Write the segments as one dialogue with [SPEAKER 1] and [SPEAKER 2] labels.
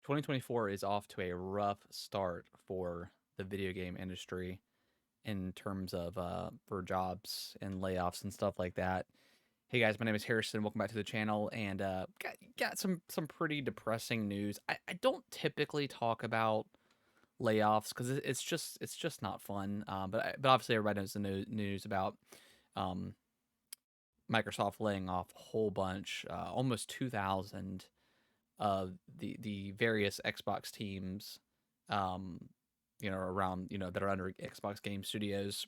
[SPEAKER 1] 2024 is off to a rough start for the video game industry in terms of for jobs and layoffs and stuff like that. Hey guys, my name is Harrison. Welcome back to the channel, and got some pretty depressing news. I don't typically talk about layoffs because it's just not fun. But obviously everybody knows the news about um, Microsoft laying off a whole bunch, almost 2,000 of the various Xbox teams, um, around that are under Xbox Game Studios.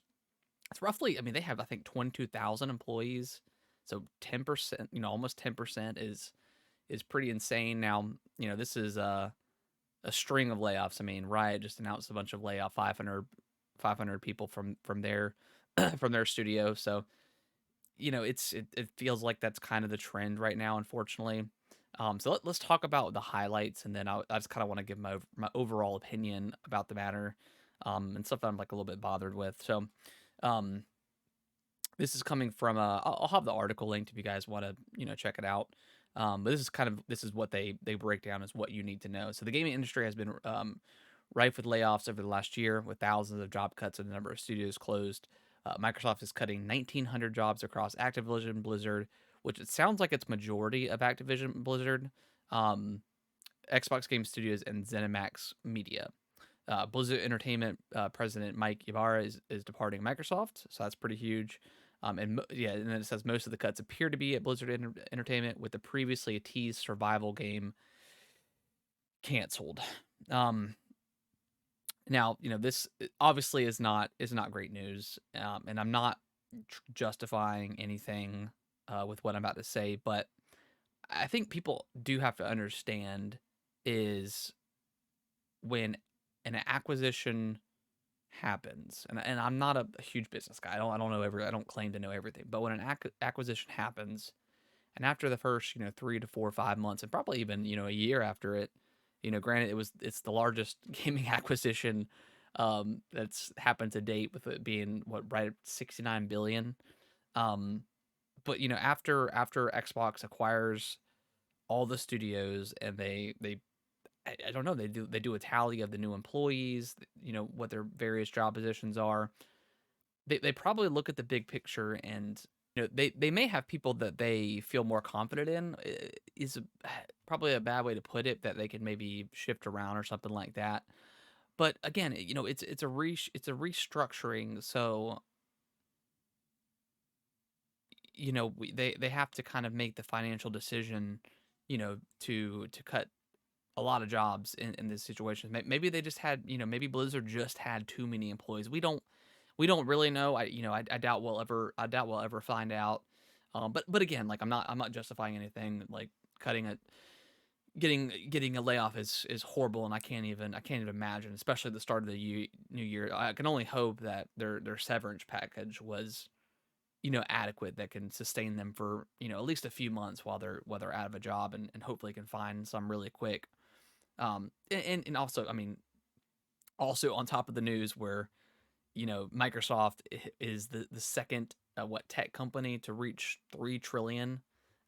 [SPEAKER 1] It's roughly, I mean, they have I think 22,000 employees, so 10%, almost 10% is pretty insane. Now, this is a string of layoffs. I mean, Riot just announced a bunch of layoff 500 people from their from their studio. So it feels like that's kind of the trend right now, unfortunately. So let's talk about the highlights, and then I just kind of want to give my overall opinion about the matter, and stuff that I'm like a little bit bothered with. So, um, this is coming from I'll have the article linked if you guys want to check it out. But this is what they break down as what you need to know. So the gaming industry has been rife with layoffs over the last year, with thousands of job cuts and the number of studios closed. Microsoft is cutting 1,900 jobs across Activision Blizzard, which it sounds like it's majority of Activision Blizzard, um, Xbox Game Studios, and ZeniMax Media. Blizzard Entertainment president Mike Ybarra is departing Microsoft, so that's pretty huge. And then it says most of the cuts appear to be at Blizzard Entertainment, with the previously teased survival game canceled. Um, Now, this obviously is not great news, and I'm not justifying anything with what I'm about to say, but I think people do have to understand is when an acquisition happens, and I'm not a huge business guy. I don't know I don't claim to know everything, but when an acquisition happens, and after the first 3 to 4 or 5 months, and probably even a year after it, granted it's the largest gaming acquisition that's happened to date, with it being what, right at 69 billion. Um, but after Xbox acquires all the studios, and I don't know, they do a tally of the new employees, what their various job positions are. They probably look at the big picture, and they may have people that they feel more confident in, is probably a bad way to put it, that they can maybe shift around or something like that. But again, it's a restructuring, so they have to kind of make the financial decision, to cut a lot of jobs in this situation. Maybe they just had, maybe Blizzard just had too many employees. We don't really know. I doubt we'll ever find out. But again, like I'm not justifying anything. Like cutting a getting a layoff is horrible, and I can't even imagine, especially at the start of the new year. I can only hope that their severance package was adequate, that can sustain them for at least a few months while they're out of a job, and hopefully can find some really quick. And also, I mean, also on top of the news, where Microsoft is the second what tech company to reach 3 trillion.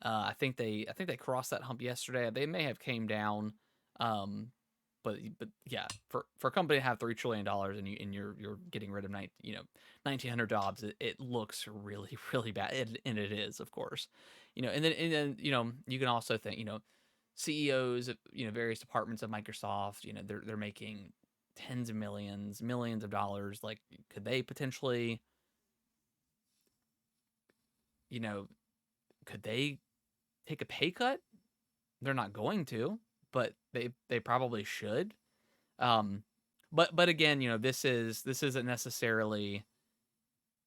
[SPEAKER 1] I think they crossed that hump yesterday. They may have came down, um, but yeah, for a company to have $3 trillion, and you're getting rid of 1,900 jobs, it looks really really bad, and it is, of course. And then you can also think, CEOs of various departments of Microsoft, they're making tens of millions of dollars. Like, could they potentially, you know, could they take a pay cut? They're not going to, but they probably should. Um, but again, this isn't necessarily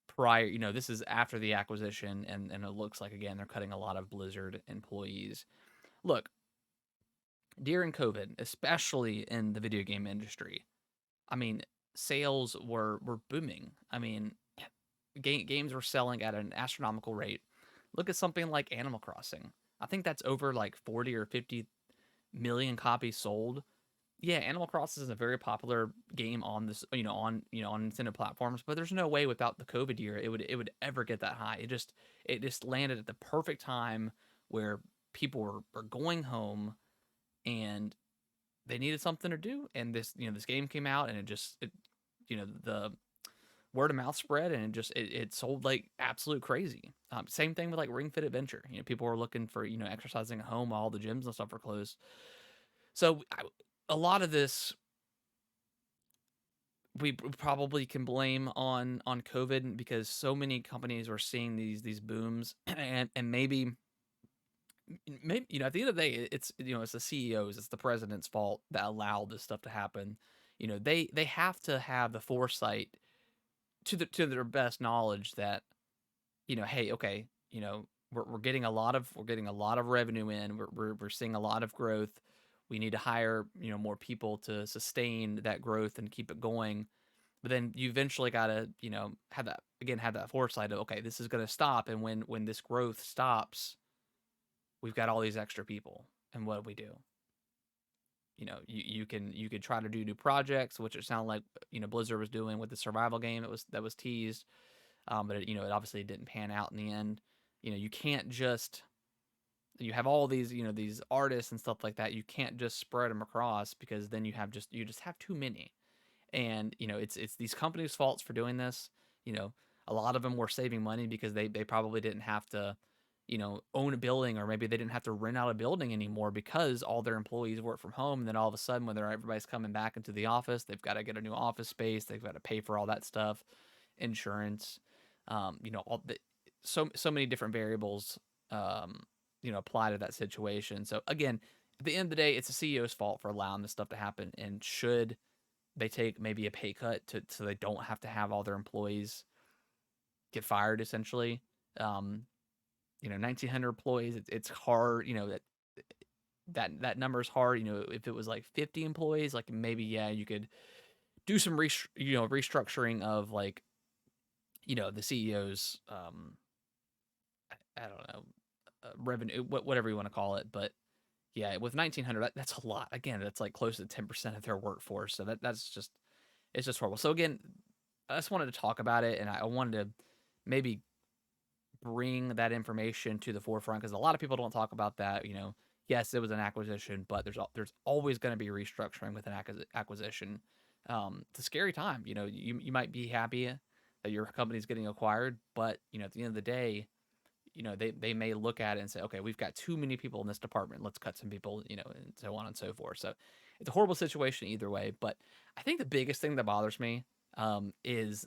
[SPEAKER 1] prior. This is after the acquisition, and it looks like, again, they're cutting a lot of Blizzard employees. Look, during COVID, especially in the video game industry, I mean, sales were booming. I mean, games were selling at an astronomical rate. Look at something like Animal Crossing. I think that's over like 40 or 50 million copies sold. Yeah, Animal Crossing is a very popular game on this, on Nintendo platforms, but there's no way without the COVID year it would ever get that high. It just landed at the perfect time, where people were going home, and they needed something to do, and this game came out, and the word of mouth spread, and it sold like absolute crazy. Same thing with like Ring Fit Adventure. People were looking for exercising at home while all the gyms and stuff were closed. So a lot of this we probably can blame on COVID, because so many companies were seeing these booms, and maybe at the end of the day, it's the CEOs, it's the president's fault that allowed this stuff to happen. They have to have the foresight, to their best knowledge, that hey, okay, we're getting a lot of revenue in. We're seeing a lot of growth. We need to hire more people to sustain that growth and keep it going. But then you eventually got to have that foresight of, okay, this is going to stop, and when this growth stops, we've got all these extra people, and what do we do? You could try to do new projects, which it sounded like Blizzard was doing with the survival game that was teased, but it obviously didn't pan out in the end. You can't just you have all these artists and stuff like that. You can't just spread them across, because then you just have too many. And it's these companies' faults for doing this. You know, a lot of them were saving money because they probably didn't have to own a building, or maybe they didn't have to rent out a building anymore, because all their employees work from home. And then all of a sudden, when everybody's coming back into the office, they've got to get a new office space. They've got to pay for all that stuff, insurance, all the so many different variables, apply to that situation. So again, at the end of the day, it's the CEO's fault for allowing this stuff to happen. And should they take maybe a pay cut so they don't have to have all their employees get fired, essentially. 1,900 employees, it's hard. That number is hard. If it was like 50 employees, like maybe, yeah, you could do some restructuring of, like, the CEO's, I don't know, revenue, whatever you want to call it. But yeah, with 1,900, that's a lot. Again, that's like close to 10% of their workforce. So it's just horrible. So again, I just wanted to talk about it, and I wanted to maybe bring that information to the forefront, because a lot of people don't talk about that. Yes, it was an acquisition, but there's always going to be restructuring with an acquisition. It's a scary time. You might be happy that your company's getting acquired, but at the end of the day, they may look at it and say, okay, we've got too many people in this department, let's cut some people, and so on and so forth. So it's a horrible situation either way. But I think the biggest thing that bothers me, is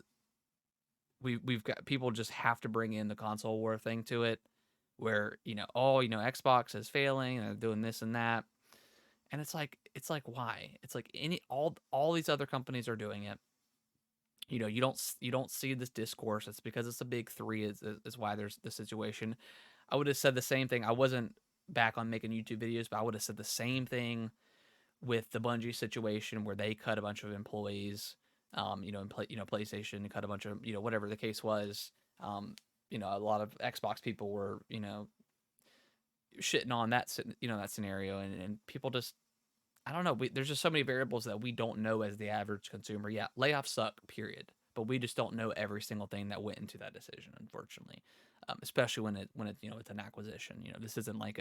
[SPEAKER 1] we've got people just have to bring in the console war thing to it, where Xbox is failing and they're doing this and that. And it's like why? It's like all these other companies are doing it. You don't see this discourse. It's because it's the big three is why there's the situation. I would have said the same thing. I wasn't back on making YouTube videos, but I would have said the same thing with the Bungie situation, where they cut a bunch of employees, and PlayStation cut a bunch of, whatever the case was. A lot of Xbox people were, shitting on that scenario, and people just, I don't know. There's just so many variables that we don't know as the average consumer. Yeah, layoffs suck, period. But we just don't know every single thing that went into that decision, unfortunately. Especially when it's an acquisition. This isn't like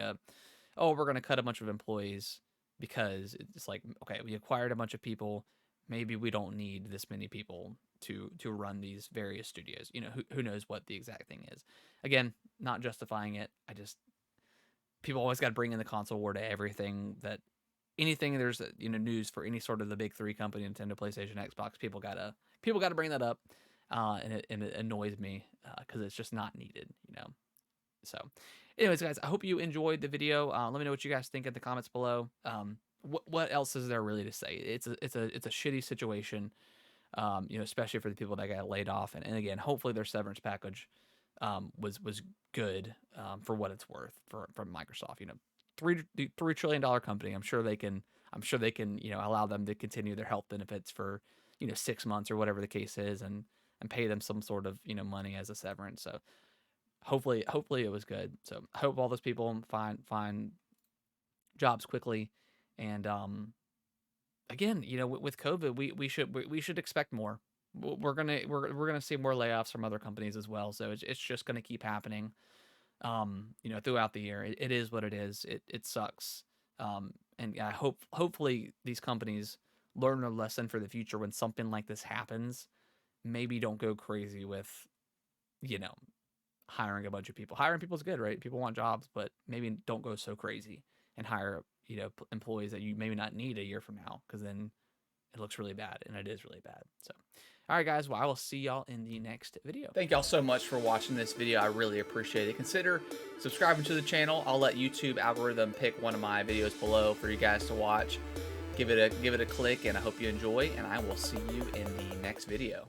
[SPEAKER 1] we're going to cut a bunch of employees because it's like, okay, we acquired a bunch of people. Maybe we don't need this many people to run these various studios. Who knows what the exact thing is. Again, not justifying it. People always got to bring in the console war to everything. That anything there's news for any sort of the big three company, Nintendo, PlayStation, Xbox, people gotta bring that up, and it annoys me, because it's just not needed. So, anyways, guys, I hope you enjoyed the video. Let me know what you guys think in the comments below. What else is there really to say? It's a shitty situation, especially for the people that got laid off. And again, hopefully their severance package was good, for what it's worth from Microsoft. $3 trillion company. I'm sure they can allow them to continue their health benefits for 6 months or whatever the case is, and pay them some sort of money as a severance. So hopefully it was good. So I hope all those people find jobs quickly. And again, with COVID, we should expect more. We're gonna see more layoffs from other companies as well. So it's just gonna keep happening, throughout the year. It is what it is. It sucks. And hopefully these companies learn a lesson for the future when something like this happens. Maybe don't go crazy with, you know, hiring a bunch of people. Hiring people is good, right? People want jobs, but maybe don't go so crazy and hire, employees that you maybe not need a year from now, because then it looks really bad, and it is really bad. So, all right, guys. Well, I will see y'all in the next video. Thank y'all so much for watching this video. I really appreciate it. Consider subscribing to the channel. I'll let YouTube algorithm pick one of my videos below for you guys to watch. Give it a click, and I hope you enjoy, and I will see you in the next video.